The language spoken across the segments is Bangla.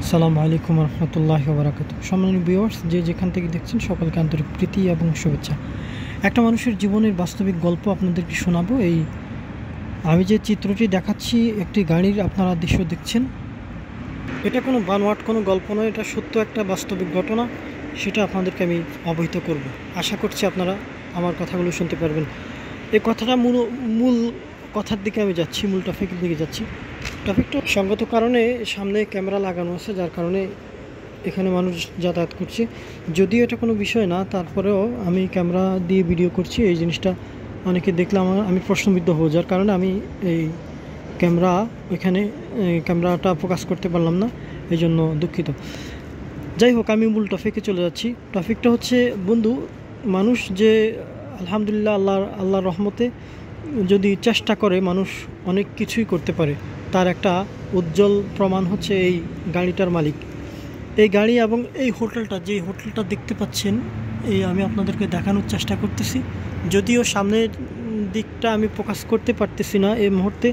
আসসালামু আলাইকুম রহমতুল্লাহি ওয়া বারাকাতুহু। সম্মানিত ভিউয়ার্স, যে যেখান থেকে দেখছেন সকলকে আন্তরিক প্রীতি এবং শুভেচ্ছা। একটা মানুষের জীবনের বাস্তবিক গল্প আপনাদেরকে শোনাবো। আমি যে চিত্রটি দেখাচ্ছি, একটি গাড়ির আপনারা দৃশ্য দেখছেন। এটা কোনো বানোয়াট কোনো গল্প নয়, এটা সত্য একটা বাস্তবিক ঘটনা। সেটা আপনাদেরকে আমি অবহিত করব। আশা করছি আপনারা আমার কথাগুলো শুনতে পারবেন। এই কথাটা মূল কথার দিকে আমি যাচ্ছি, মূল টপিকের দিকে যাচ্ছি। টপিকটা সঙ্গত কারণে সামনে ক্যামেরা লাগানো আছে, যার কারণে এখানে মানুষ যাতায়াত করছে। যদিও এটা কোনো বিষয় না, তারপরেও আমি ক্যামেরা দিয়ে ভিডিও করছি। এই জিনিসটা অনেকে দেখলে আমি প্রশ্নবিদ্ধ হব, যার কারণে আমি এই ক্যামেরাটা ফোকাস করতে পারলাম না, এই জন্য দুঃখিত। যাই হোক, আমি মূল টপিকে চলে যাচ্ছি। টপিকটা হচ্ছে, বন্ধু, মানুষ যে আলহামদুলিল্লাহ আল্লাহর রহমতে যদি চেষ্টা করে মানুষ অনেক কিছুই করতে পারে। তার একটা উজ্জ্বল প্রমাণ হচ্ছে এই গাড়িটার মালিক। এই গাড়ি এবং এই হোটেলটা, যে হোটেলটা দেখতে পাচ্ছেন, আমি আপনাদেরকে দেখানোর চেষ্টা করতেছি। যদিও সামনের দিকটা আমি ফোকাস করতে পারতেছি না এই মুহূর্তে,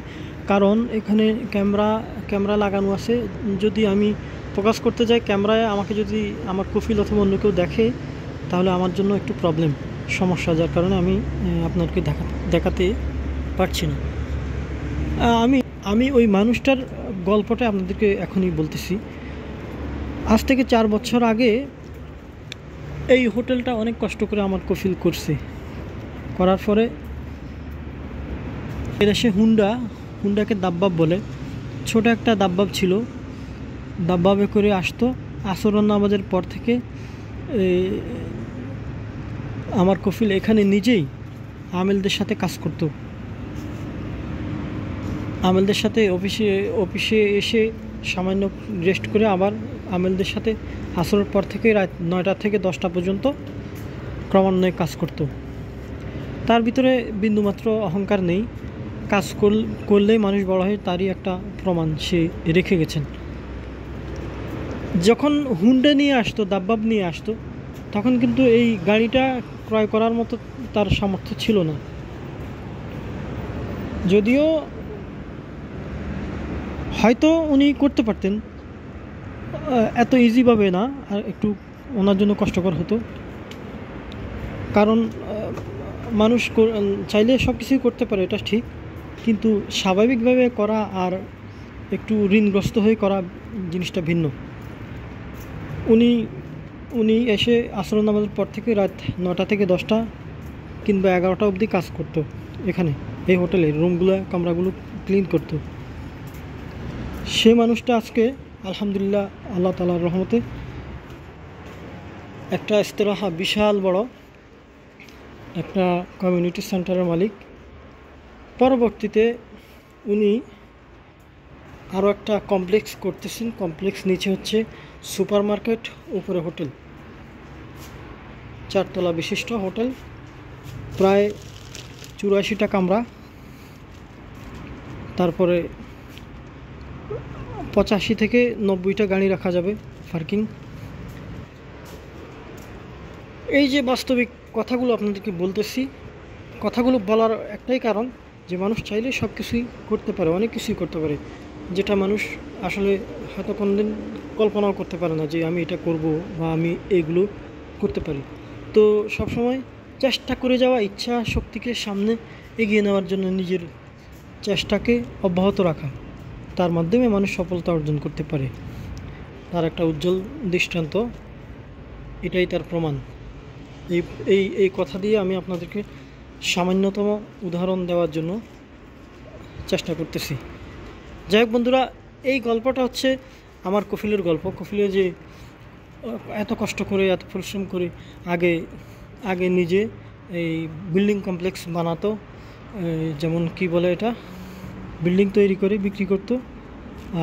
কারণ এখানে ক্যামেরা লাগানো আছে। যদি আমি ফোকাস করতে যাই ক্যামেরায়, আমাকে যদি আমার কফিল অথবা অন্য কেউ দেখে, তাহলে আমার জন্য একটু সমস্যা, যার কারণে আমি আপনাদেরকে দেখাতে পারছি না। আমি ওই মানুষটার গল্পটা আপনাদেরকে এখনই বলতেছি। আজ থেকে 4 বছর আগে এই হোটেলটা অনেক কষ্ট করে আমার কফিল করছে। করার পরে এদেশে হুন্ডাকে দাব্বাব বলে, ছোট একটা দাব্বাব ছিল। দাব্বাবে করে আসতো। আসর নামাজের পর থেকে আমার কফিল এখানে নিজেই আমেলদের সাথে কাজ করত। আমেলদের সাথে অফিসে এসে সামান্য রেস্ট করে আবার আমেলদের সাথে আসরের পর থেকে রাত 9টা থেকে 10টা পর্যন্ত ক্রমান্বয়ে কাজ করত। তার ভিতরে বিন্দুমাত্র অহংকার নেই। কাজ করলেই মানুষ বড় হয়, তারই একটা প্রমাণ সে রেখে গেছেন। যখন হুন্ডা নিয়ে আসতো, দাব্বাব নিয়ে আসতো, তখন কিন্তু এই গাড়িটা ক্রয় করার মতো তার সামর্থ্য ছিল না। যদিও হয়তো উনি করতে পারতেন, এত ইজিভাবে না, আর একটু ওনার জন্য কষ্টকর হতো। কারণ মানুষ চাইলে সব কিছুই করতে পারে, এটা ঠিক, কিন্তু স্বাভাবিকভাবে করা আর একটু ঋণগ্রস্ত হয়ে করা জিনিসটা ভিন্ন। উনি এসে আসর নামাজের পর থেকে রাত 9টা থেকে 10টা কিংবা 11টা অবধি কাজ করতো। এখানে এই হোটেলের রুমগুলো, কামরাগুলো ক্লিন করতো। সে মানুষটা আজকে আলহামদুলিল্লাহ আল্লাহ তাআলার রহমতে একটা ইস্তেরাহা, বিশাল বড় একটা কমিউনিটি সেন্টারের মালিক। পরবর্তীতে উনি আরও একটা কমপ্লেক্স করতেছেন। কমপ্লেক্স নিচে হচ্ছে সুপার মার্কেট, উপরে হোটেল। 4 তলা বিশিষ্ট হোটেল, প্রায় 84টা কামরা, তারপরে 85 থেকে 90টা গাড়ি রাখা যাবে পার্কিং। এই যে বাস্তবিক কথাগুলো আপনাদেরকে বলতেছি, কথাগুলো বলার একটাই কারণ, যে মানুষ চাইলে সব কিছুই করতে পারে, অনেক কিছুই করতে পারে, যেটা মানুষ আসলে হয়তো কোনোদিন কল্পনাও করতে পারে না যে আমি এটা করব বা আমি এইগুলো করতে পারি। তো সবসময় চেষ্টা করে যাওয়া, ইচ্ছা শক্তিকে সামনে এগিয়ে নেওয়ার জন্য নিজের চেষ্টাকে অব্যাহত রাখা, তার মাধ্যমে মানুষ সফলতা অর্জন করতে পারে। তার একটা উজ্জ্বল দৃষ্টান্ত, এটাই তার প্রমাণ। এই কথা দিয়ে আমি আপনাদেরকে সামান্যতম উদাহরণ দেওয়ার জন্য চেষ্টা করতেছি। যাই হোক বন্ধুরা, এই গল্পটা হচ্ছে আমার কফিলের গল্প। কফিলের যে এত কষ্ট করে, এত পরিশ্রম করে আগে নিজে এই বিল্ডিং কমপ্লেক্স বানাতো, যেমন কি বলে এটা, বিল্ডিং তৈরি করে বিক্রি করতো।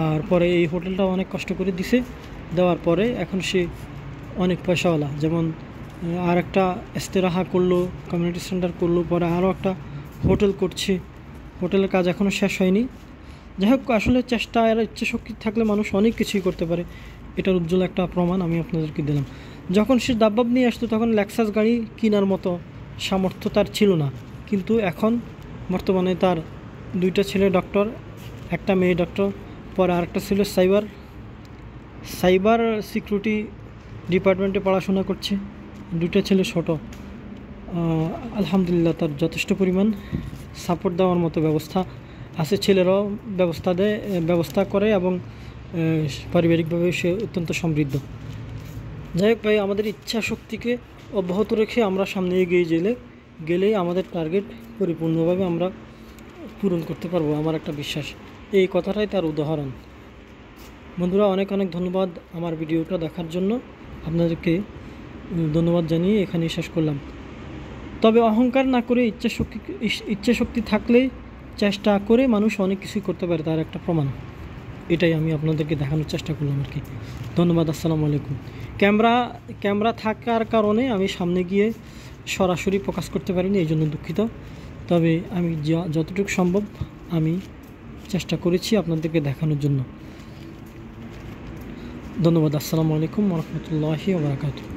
আর পরে এই হোটেলটা অনেক কষ্ট করে দেওয়ার পরে এখন সে অনেক পয়সাওয়ালা। যেমন আর একটা ইস্তেরাহা করলো, কমিউনিটি সেন্টার করলো, পরে আরও একটা হোটেল করছে। হোটেলের কাজ এখনও শেষ হয়নি। যাই হোক, আসলে চেষ্টা আর ইচ্ছে শক্তি থাকলে মানুষ অনেক কিছুই করতে পারে। এটার উজ্জ্বল একটা প্রমাণ আমি আপনাদেরকে দিলাম। যখন সে দাব্বাব নিয়ে আসতো, তখন লেক্সাস গাড়ি কেনার মতো সামর্থ্য তার ছিল না, কিন্তু এখন বর্তমানে তার 2টা ছেলে ডক্টর, একটা মেয়ে ডক্টর, পরে আরেকটা ছিল সাইবার, সাইবার সিকিউরিটি ডিপার্টমেন্টে পড়াশোনা করছে, দুটো ছেলে ছোট। আলহামদুলিল্লাহ তার যথেষ্ট পরিমাণ সাপোর্ট দেওয়ার মতো ব্যবস্থা আছে, ছেলেরাও ব্যবস্থা করে এবং পারিবারিকভাবে সে অত্যন্ত সমৃদ্ধ। যাই হোক ভাই, আমাদের ইচ্ছা শক্তিকে অব্যাহত রেখে আমরা সামনে এগিয়ে গেলেই আমাদের টার্গেট পরিপূর্ণভাবে আমরা পূরণ করতে পারবো, আমার একটা বিশ্বাস। এই কথাটাই তার উদাহরণ। বন্ধুরা, অনেক অনেক ধন্যবাদ আমার ভিডিওটা দেখার জন্য। আপনাদেরকে ধন্যবাদ জানিয়ে এখানেই শেষ করলাম। তবে অহংকার না করে ইচ্ছা শক্তি থাকলেই চেষ্টা করে মানুষ অনেক কিছুই করতে পারে, তার একটা প্রমাণ। এটাই আমি আপনাদেরকে দেখানোর চেষ্টা করলাম আর কি। ধন্যবাদ। আসসালামু আলাইকুম। ক্যামেরা থাকার কারণে আমি সামনে গিয়ে সরাসরি প্রকাশ করতে পারিনি, এই জন্য দুঃখিত। তবে আমি যতটুকু সম্ভব আমি চেষ্টা করেছি আপনাদেরকে দেখানোর জন্য। ধন্যবাদ। আসসালামু আলাইকুম ওয়া রাহমাতুল্লাহি ওয়া বারাকাতুহু।